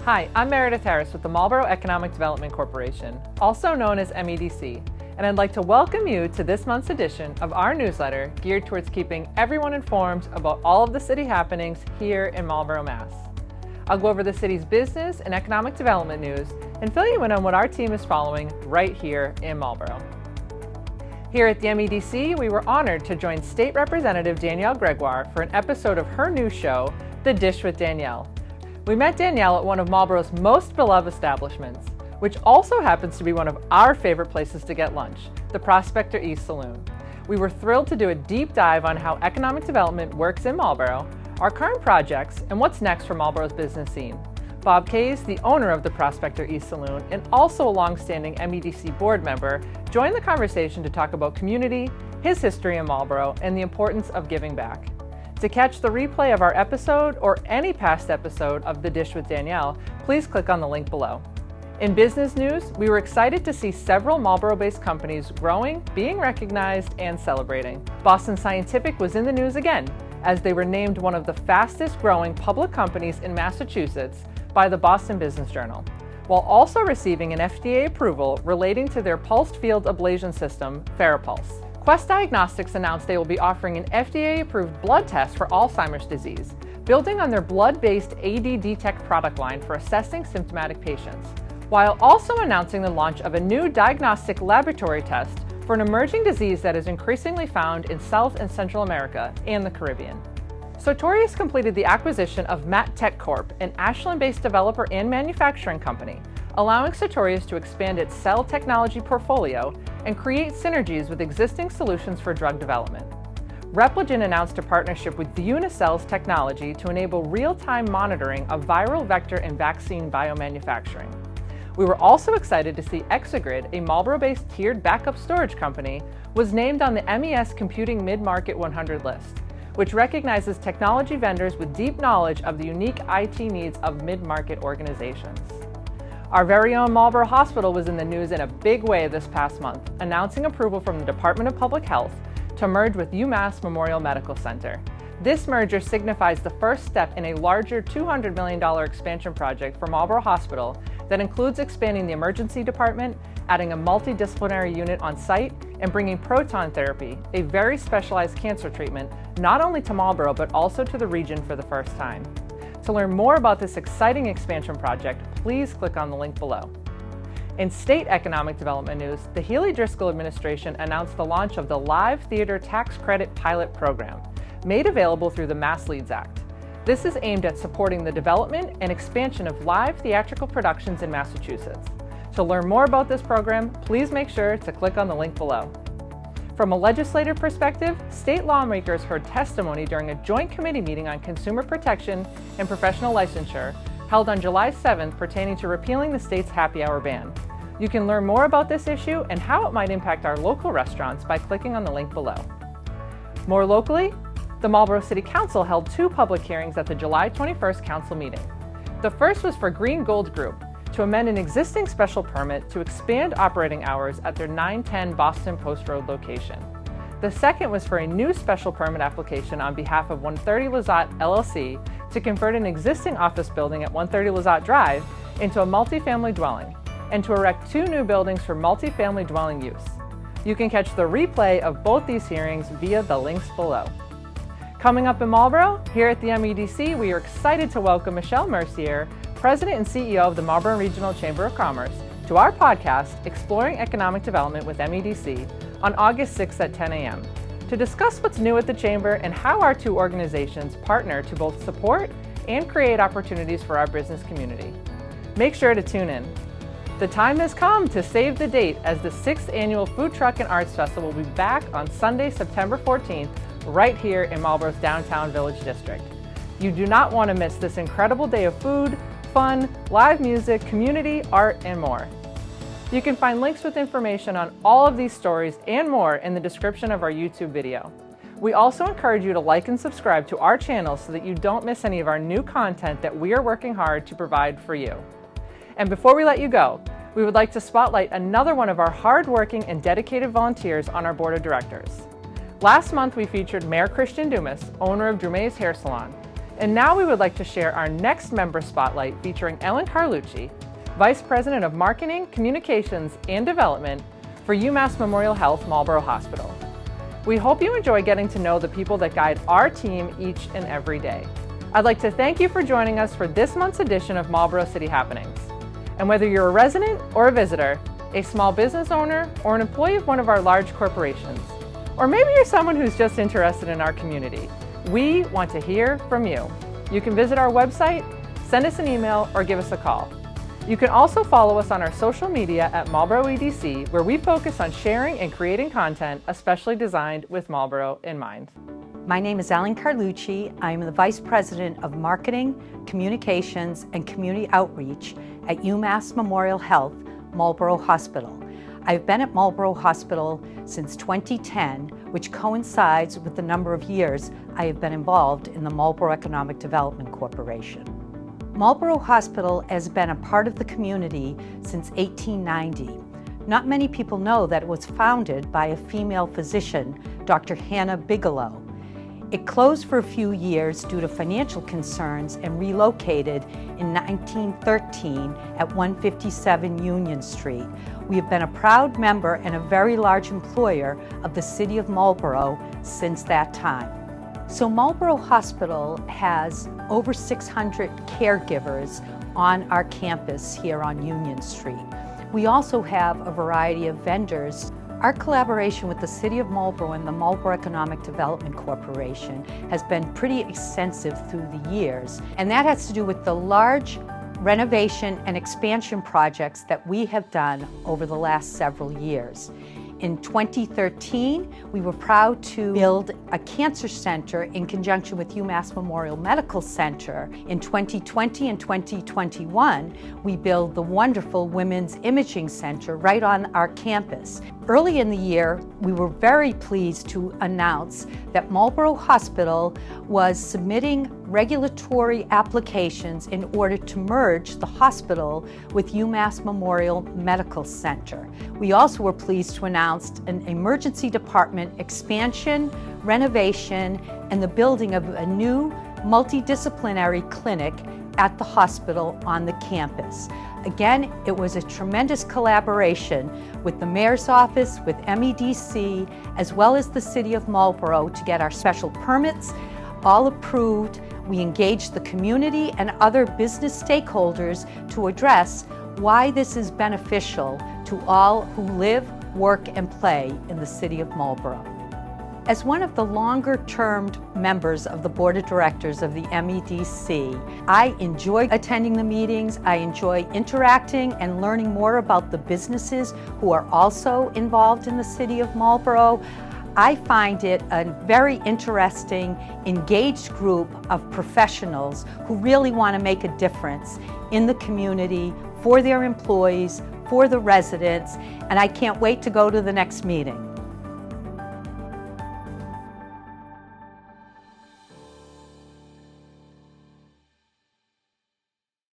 Hi, I'm Meredith Harris with the Marlborough Economic Development Corporation, also known as MEDC, and I'd like to welcome you to this month's edition of our newsletter geared towards keeping everyone informed about all of the city happenings here in Marlborough, Mass. I'll go over the city's business and economic development news and fill you in on what our team is following right here in Marlborough. Here at the MEDC, we were honored to join State Representative Danielle Gregoire for an episode of her new show, The Dish with Danielle. We met Danielle at one of Marlborough's most beloved establishments, which also happens to be one of our favorite places to get lunch, the Prospector East Saloon. We were thrilled to do a deep dive on how economic development works in Marlborough, our current projects, and what's next for Marlborough's business scene. Bob Kays, the owner of the Prospector East Saloon and also a longstanding MEDC board member, joined the conversation to talk about community, his history in Marlborough, and the importance of giving back. To catch the replay of our episode or any past episode of The Dish with Danielle, please click on the link below. In business news, we were excited to see several Marlborough-based companies growing, being recognized, and celebrating. Boston Scientific was in the news again, as they were named one of the fastest growing public companies in Massachusetts by the Boston Business Journal, while also receiving an FDA approval relating to their pulsed field ablation system, Farapulse. Quest Diagnostics announced they will be offering an FDA-approved blood test for Alzheimer's disease, building on their blood-based AD Detect product line for assessing symptomatic patients, while also announcing the launch of a new diagnostic laboratory test for an emerging disease that is increasingly found in South and Central America and the Caribbean. Sartorius completed the acquisition of MatTech Corp., an Ashland-based developer and manufacturing company, allowing Sartorius to expand its cell technology portfolio and create synergies with existing solutions for drug development. Repligen announced a partnership with Unicells technology to enable real-time monitoring of viral vector and vaccine biomanufacturing. We were also excited to see Exagrid, a Marlborough-based tiered backup storage company, was named on the MES Computing Mid-Market 100 list, which recognizes technology vendors with deep knowledge of the unique IT needs of mid-market organizations. Our very own Marlborough Hospital was in the news in a big way this past month, announcing approval from the Department of Public Health to merge with UMass Memorial Medical Center. This merger signifies the first step in a larger $200 million expansion project for Marlborough Hospital that includes expanding the emergency department, adding a multidisciplinary unit on site, and bringing proton therapy, a very specialized cancer treatment, not only to Marlborough but also to the region for the first time. To learn more about this exciting expansion project, please click on the link below. In state economic development news, the Healey-Driscoll administration announced the launch of the Live Theater Tax Credit Pilot Program, made available through the Mass Leads Act. This is aimed at supporting the development and expansion of live theatrical productions in Massachusetts. To learn more about this program, please make sure to click on the link below. From a legislative perspective, state lawmakers heard testimony during a joint committee meeting on consumer protection and professional licensure held on July 7th pertaining to repealing the state's happy hour ban. You can learn more about this issue and how it might impact our local restaurants by clicking on the link below. More locally, the Marlborough City Council held two public hearings at the July 21st council meeting. The first was for Green Gold Group to amend an existing special permit to expand operating hours at their 910 Boston Post Road location. The second was for a new special permit application on behalf of 130 Lazat LLC to convert an existing office building at 130 Lazat Drive into a multifamily dwelling and to erect two new buildings for multifamily dwelling use. You can catch the replay of both these hearings via the links below. Coming up in Marlborough, here at the MEDC, we are excited to welcome Michelle Mercier, President and CEO of the Marlborough Regional Chamber of Commerce, to our podcast, Exploring Economic Development with MEDC, on August 6th at 10 a.m. to discuss what's new at the Chamber and how our two organizations partner to both support and create opportunities for our business community. Make sure to tune in. The time has come to save the date, as the 6th Annual Food Truck and Arts Festival will be back on Sunday, September 14th, right here in Marlborough's downtown Village District. You do not want to miss this incredible day of food, fun, live music, community, art, and more. You can find links with information on all of these stories and more in the description of our YouTube video. We also encourage you to like and subscribe to our channel so that you don't miss any of our new content that we are working hard to provide for you. And before we let you go, we would like to spotlight another one of our hardworking and dedicated volunteers on our board of directors. Last month, we featured Mayor Christian Dumas, owner of Drume's Hair Salon. And now we would like to share our next member spotlight featuring Ellen Carlucci, Vice President of Marketing, Communications, and Development for UMass Memorial Health Marlborough Hospital. We hope you enjoy getting to know the people that guide our team each and every day. I'd like to thank you for joining us for this month's edition of Marlborough City Happenings. And whether you're a resident or a visitor, a small business owner, or an employee of one of our large corporations, or maybe you're someone who's just interested in our community, we want to hear from you. You can visit our website, send us an email, or give us a call. You can also follow us on our social media at Marlborough EDC, where we focus on sharing and creating content especially designed with Marlborough in mind. My name is Ellen Carlucci. I am the Vice President of Marketing, Communications, and Community Outreach at UMass Memorial Health Marlborough Hospital. I've been at Marlborough Hospital since 2010, which coincides with the number of years I have been involved in the Marlborough Economic Development Corporation. Marlborough Hospital has been a part of the community since 1890. Not many people know that it was founded by a female physician, Dr. Hannah Bigelow. It closed for a few years due to financial concerns and relocated in 1913 at 157 Union Street. We have been a proud member and a very large employer of the City of Marlborough since that time. So Marlborough Hospital has over 600 caregivers on our campus here on Union Street. We also have a variety of vendors. Our collaboration with the City of Marlborough and the Marlborough Economic Development Corporation has been pretty extensive through the years, and that has to do with the large renovation and expansion projects that we have done over the last several years. In 2013, we were proud to build a cancer center in conjunction with UMass Memorial Medical Center. In 2020 and 2021, we built the wonderful Women's Imaging Center right on our campus. Early in the year, we were very pleased to announce that Marlborough Hospital was submitting regulatory applications in order to merge the hospital with UMass Memorial Medical Center. We also were pleased to announce an emergency department expansion, renovation, and the building of a new multidisciplinary clinic at the hospital on the campus. Again, it was a tremendous collaboration with the Mayor's Office, with MEDC, as well as the City of Marlborough to get our special permits all approved. We engaged the community and other business stakeholders to address why this is beneficial to all who live, work, and play in the City of Marlborough. As one of the longer-termed members of the Board of Directors of the MEDC, I enjoy attending the meetings. I enjoy interacting and learning more about the businesses who are also involved in the City of Marlborough. I find it a very interesting, engaged group of professionals who really want to make a difference in the community, for their employees, for the residents, and I can't wait to go to the next meeting.